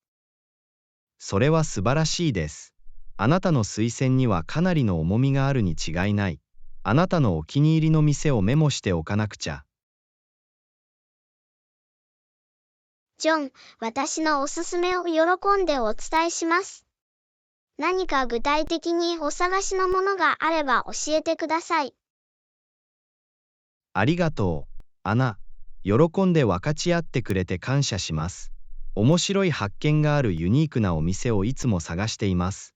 それは素晴らしいです。あなたの推薦にはかなりの重みがあるに違いない。あなたのお気に入りの店をメモしておかなくちゃ。ジョン、私のおすすめを喜んでお伝えします。何か具体的にお探しのものがあれば教えてください。ありがとう、アナ。喜んで分かち合ってくれて感謝します。面白い発見があるユニークなお店をいつも探しています。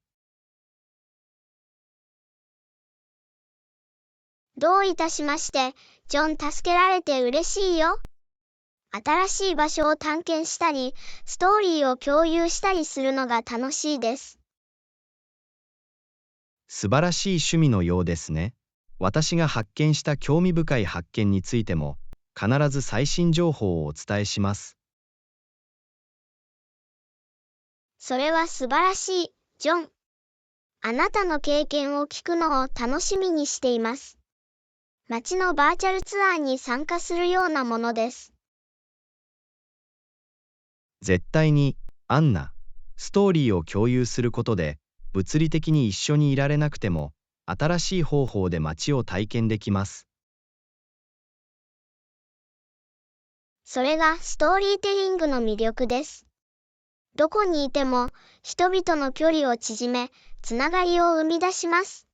どういたしまして、ジョン。助けられて嬉しいよ。新しい場所を探検したり、ストーリーを共有したりするのが楽しいです。素晴らしい趣味のようですね。私が発見した興味深い発見についても、必ず最新情報をお伝えします。それは素晴らしい、ジョン。あなたの経験を聞くのを楽しみにしています。街のバーチャルツアーに参加するようなものです。絶対に、アンナ。ストーリーを共有することで、物理的に一緒にいられなくても、新しい方法で街を体験できます。それがストーリーテリングの魅力です。どこにいても、人々の距離を縮め、つながりを生み出します。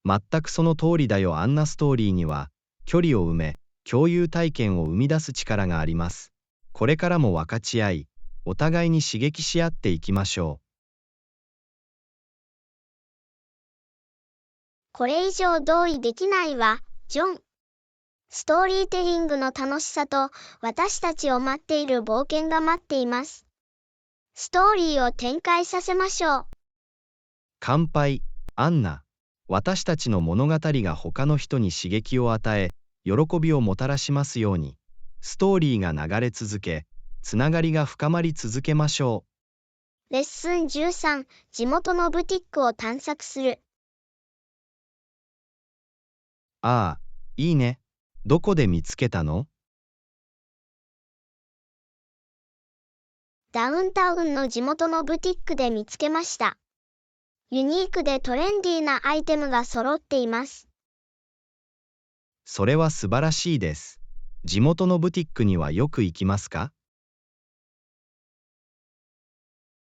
全くその通りだよ。アンナ。ストーリーには、距離を埋め、共有体験を生み出す力があります。これからも分かち合い、お互いに刺激し合っていきましょう。これ以上同意できないわ、ジョン。ストーリーテリングの楽しさと、私たちを待っている冒険が待っています。ストーリーを展開させましょう。乾杯、アンナ。私たちの物語が他の人に刺激を与え、喜びをもたらしますように。ストーリーが流れ続け、つながりが深まり続けましょう。レッスン13、地元のブティックを探索する。ああ、いいね。どこで見つけたの？ダウンタウンの地元のブティックで見つけました。ユニークでトレンディーなアイテムが揃っています。それは素晴らしいです。地元のブティックにはよく行きますか？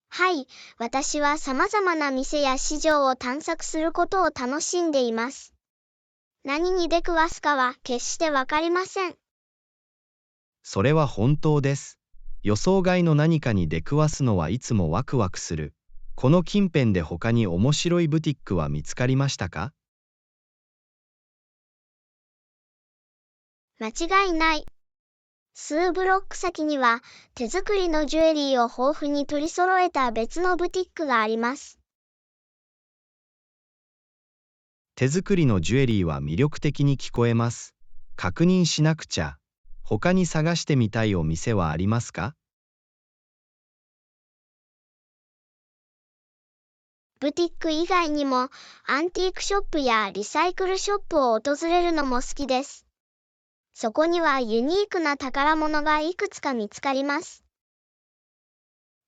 はい、私は様々な店や市場を探索することを楽しんでいます。何に出くわすかは決してわかりません。それは本当です。予想外の何かに出くわすのはいつもワクワクする。この近辺で他に面白いブティックは見つかりましたか？間違いない。数ブロック先には手作りのジュエリーを豊富に取り揃えた別のブティックがあります。手作りのジュエリーは魅力的に聞こえます。確認しなくちゃ。他に探してみたいお店はありますか？ブティック以外にもアンティークショップやリサイクルショップを訪れるのも好きです。そこにはユニークな宝物がいくつか見つかります。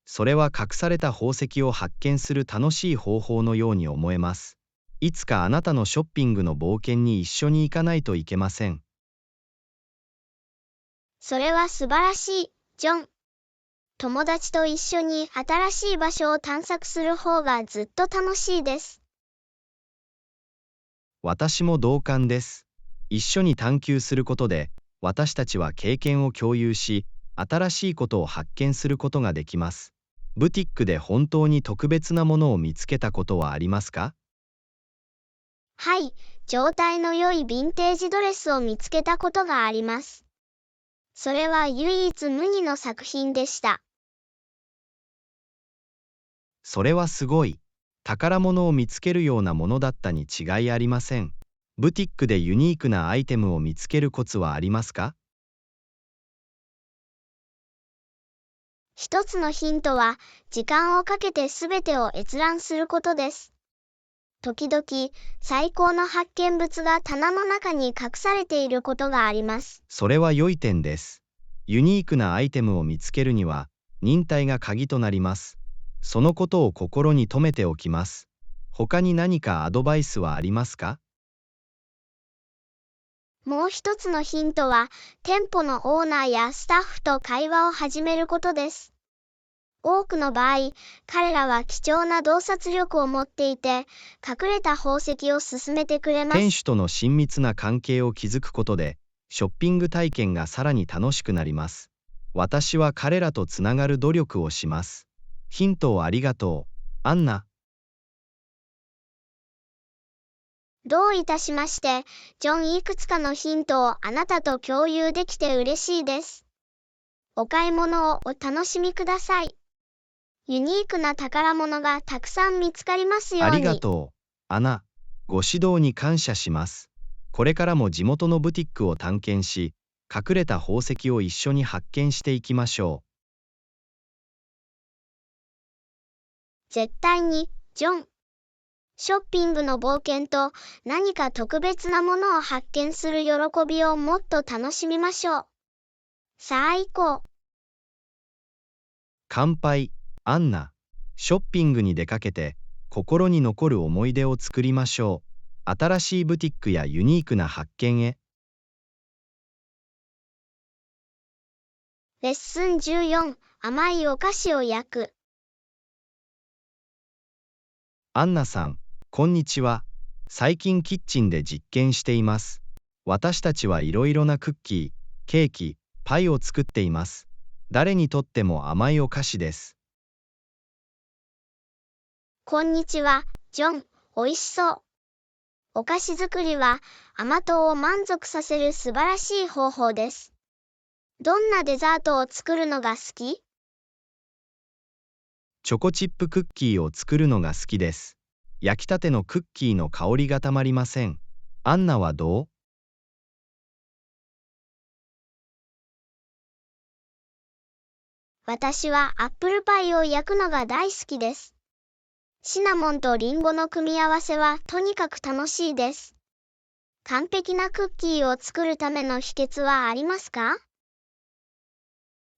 それは隠された宝石を発見する楽しい方法のように思えます。いつかあなたのショッピングの冒険に一緒に行かないといけません。それは素晴らしい、ジョン。友達と一緒に新しい場所を探索する方がずっと楽しいです。私も同感です。一緒に探求することで、私たちは経験を共有し、新しいことを発見することができます。ブティックで本当に特別なものを見つけたことはありますか？はい、状態の良いヴィンテージドレスを見つけたことがあります。それは唯一無二の作品でした。それはすごい。宝物を見つけるようなものだったに違いありません。ブティックでユニークなアイテムを見つけるコツはありますか？一つのヒントは、時間をかけてすべてを閲覧することです。時々、最高の発見物が棚の中に隠されていることがあります。それは良い点です。ユニークなアイテムを見つけるには、忍耐が鍵となります。そのことを心に留めておきます。他に何かアドバイスはありますか？もう一つのヒントは、店舗のオーナーやスタッフと会話を始めることです。多くの場合、彼らは貴重な洞察力を持っていて、隠れた宝石を勧めてくれます。店主との親密な関係を築くことで、ショッピング体験がさらに楽しくなります。私は彼らとつながる努力をします。ヒントをありがとう、アンナ。どういたしまして、ジョン。いくつかのヒントをあなたと共有できて嬉しいです。お買い物をお楽しみください。ユニークな宝物がたくさん見つかりますように。ありがとう、アナ。ご指導に感謝します。これからも地元のブティックを探検し、隠れた宝石を一緒に発見していきましょう。絶対に、ジョン。ショッピングの冒険と何か特別なものを発見する喜びをもっと楽しみましょう。さあ行こう。乾杯、アンナ。ショッピングに出かけて、心に残る思い出を作りましょう。新しいブティックやユニークな発見へ。レッスン14、甘いお菓子を焼く。アンナさん、こんにちは。最近キッチンで実験しています。私たちはいろいろなクッキー、ケーキ、パイを作っています。誰にとっても甘いお菓子です。こんにちは、ジョン。おいしそう。お菓子作りは甘党を満足させる素晴らしい方法です。どんなデザートを作るのが好き？チョコチップクッキーを作るのが好きです。焼きたてのクッキーの香りがたまりません。アンナはどう？私はアップルパイを焼くのが大好きです。シナモンとリンゴの組み合わせはとにかく楽しいです。完璧なクッキーを作るための秘訣はありますか？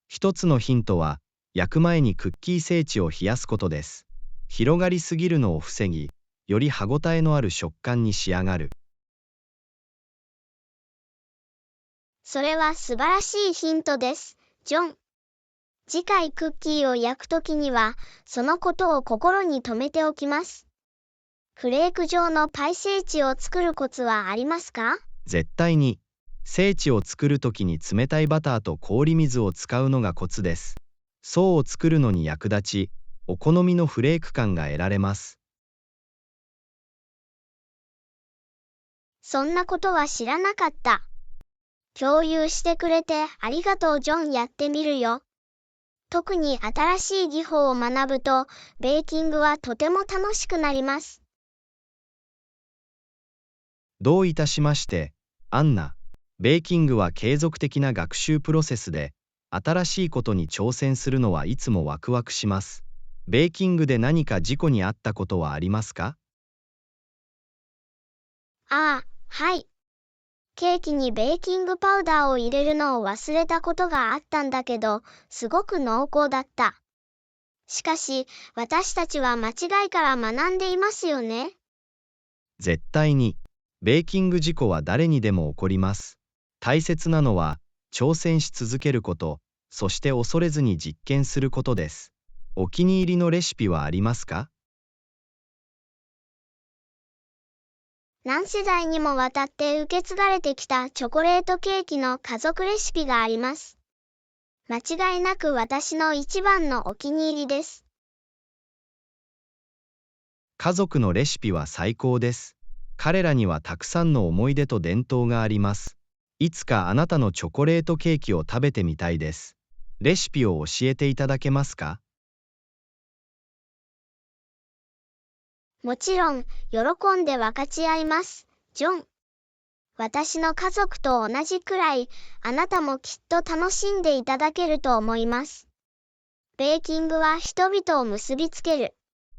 一つのヒントは、焼く前にクッキー生地を冷やすことです。広がりすぎるのを防ぎ、より歯ごたえのある食感に仕上がる。それは素晴らしいヒントです、ジョン。次回クッキーを焼くときには、そのことを心に留めておきます。フレーク状のパイセーチを作るコツはありますか？絶対に。セーチを作るときに冷たいバターと氷水を使うのがコツです。層を作るのに役立ち、お好みのフレーク感が得られます。そんなことは知らなかった。共有してくれてありがとう、ジョン。やってみるよ。特に新しい技法を学ぶと、ベーキングはとても楽しくなります。どういたしまして、アンナ。ベーキングは継続的な学習プロセスで、新しいことに挑戦するのはいつもワクワクします。ベーキングで何か事故に遭ったことはありますか？ああ、はい。ケーキにベーキングパウダーを入れるのを忘れたことがあったんだけど、すごく濃厚だった。しかし、私たちは間違いから学んでいますよね。絶対に。ベーキング事故は誰にでも起こります。大切なのは、挑戦し続けること、そして恐れずに実験することです。お気に入りのレシピはありますか？何世代にもわたって受け継がれてきたチョコレートケーキの家族レシピがあります。間違いなく私の一番のお気に入りです。家族のレシピは最高です。彼らにはたくさんの思い出と伝統があります。いつかあなたのチョコレートケーキを食べてみたいです。レシピを教えていただけますか？もちろん、喜んで分かち合います、ジョン。私の家族と同じくらい、あなたもきっと楽しんでいただけると思います。ベーキングは人々を結びつける。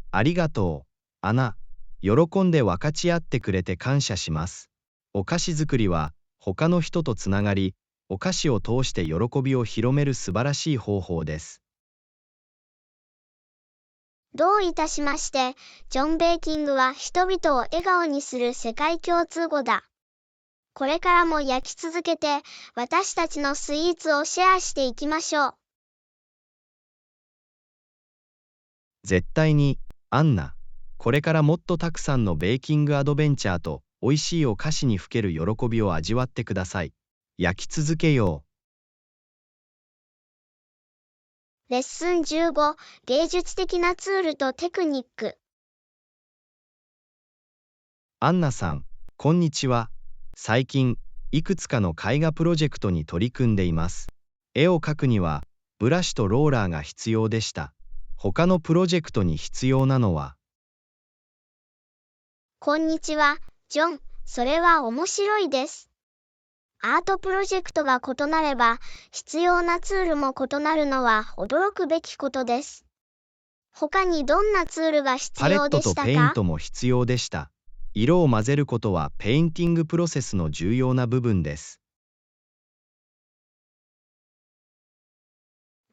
ありがとう、アナ。喜んで分かち合ってくれて感謝します。お菓子作りは、他の人とつながり、お菓子を通して喜びを広める素晴らしい方法です。どういたしまして、ジョン・ベーキングは人々を笑顔にする世界共通語だ。これからも焼き続けて、私たちのスイーツをシェアしていきましょう。絶対に、アンナ。これからもっとたくさんのベーキングアドベンチャーと美味しいお菓子にふける喜びを味わってください。焼き続けよレッスン15、芸術的なツールとテクニック。アンナさん、こんにちは。最近、いくつかの絵画プロジェクトに取り組んでいます。絵を描くには、ブラシとローラーが必要でした。他のプロジェクトに必要なのは？こんにちは、ジョン。それは面白いです。アートプロジェクトが異なれば、必要なツールも異なるのは驚くべきことです。他にどんなツールが必パレット要でしたか？とペイントも必要でした。色を混ぜることはペインティングプロセスの重要な部分です。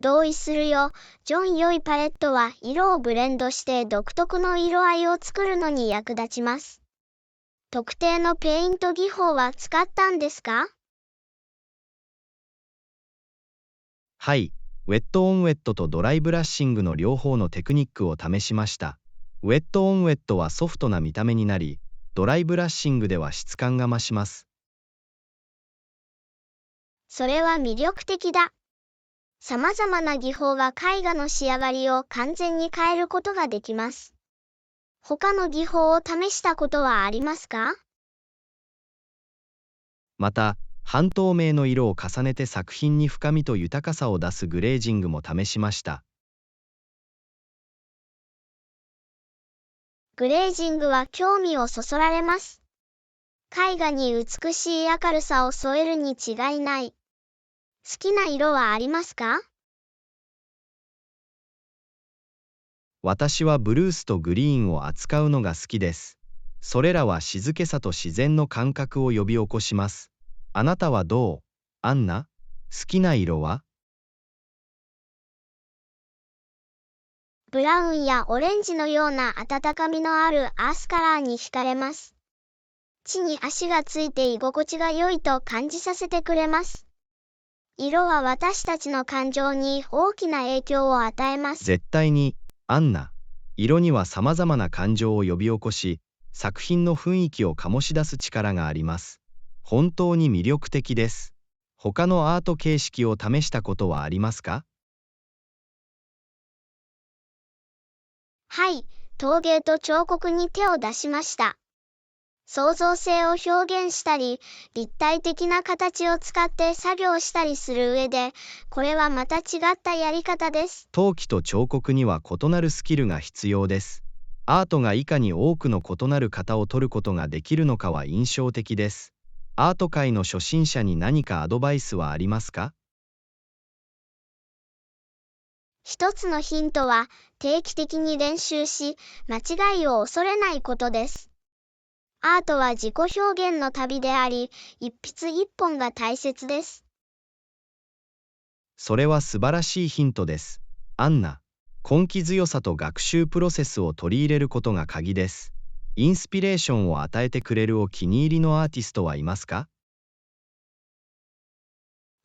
同意するよ、ジョン。良いパレットは色をブレンドして独特の色合いを作るのに役立ちます。特定のペイント技法は使ったんですか？はい、ウェットオンウェットとドライブラッシングの両方のテクニックを試しました。ウェットオンウェットはソフトな見た目になり、ドライブラッシングでは質感が増します。それは魅力的だ。様々な技法が絵画の仕上がりを完全に変えることができます。他の技法を試したことはありますか？また、半透明の色を重ねて作品に深みと豊かさを出すグレージングも試しました。グレージングは興味をそそられます。絵画に美しい明るさを添えるに違いない。好きな色はありますか？私はブルースとグリーンを扱うのが好きです。それらは静けさと自然の感覚を呼び起こします。あなたはどう、アンナ？好きな色は？ブラウンやオレンジのような温かみのあるアースカラーに惹かれます。地に足がついて居心地が良いと感じさせてくれます。色は私たちの感情に大きな影響を与えます。絶対に、アンナ。色には様々な感情を呼び起こし、作品の雰囲気を醸し出す力があります。本当に魅力的です。他のアート形式を試したことはありますか？はい、陶芸と彫刻に手を出しました。創造性を表現したり、立体的な形を使って作業したりする上で、これはまた違ったやり方です。陶器と彫刻には異なるスキルが必要です。アートがいかに多くの異なる型を取ることができるのかは印象的です。アート界の初心者に何かアドバイスはありますか？一つのヒントは、定期的に練習し、間違いを恐れないことです。アートは自己表現の旅であり、一筆一本が大切です。それは素晴らしいヒントです。アンナ、根気強さと学習プロセスを取り入れることが鍵です。インスピレーションを与えてくれるお気に入りのアーティストはいますか？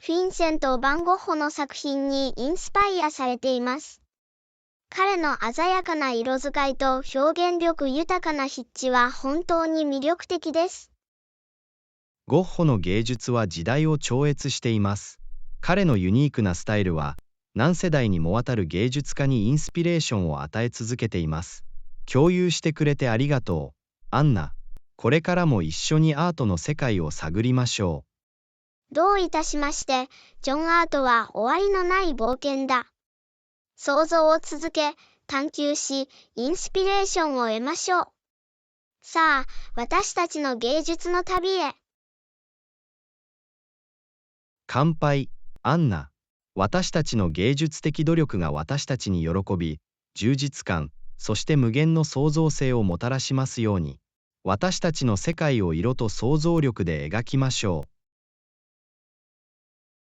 フィンセント・バンゴッホの作品にインスパイアされています。彼の鮮やかな色使いと表現力豊かな筆致は本当に魅力的です。ゴッホの芸術は時代を超越しています。彼のユニークなスタイルは、何世代にもわたる芸術家にインスピレーションを与え続けています。共有してくれてありがとう、アンナ。これからも一緒にアートの世界を探りましょどういたしまして、ジョンアートは終わりのない冒険だ。想像を続け、探求し、インスピレーションを得ましょう。さあ、私たちの芸術の旅へ。乾杯、アンナ。私たちの芸術的努力が私たちに喜び、充実感、そして無限の創造性をもたらしますように。私たちの世界を色と想像力で描きましょう。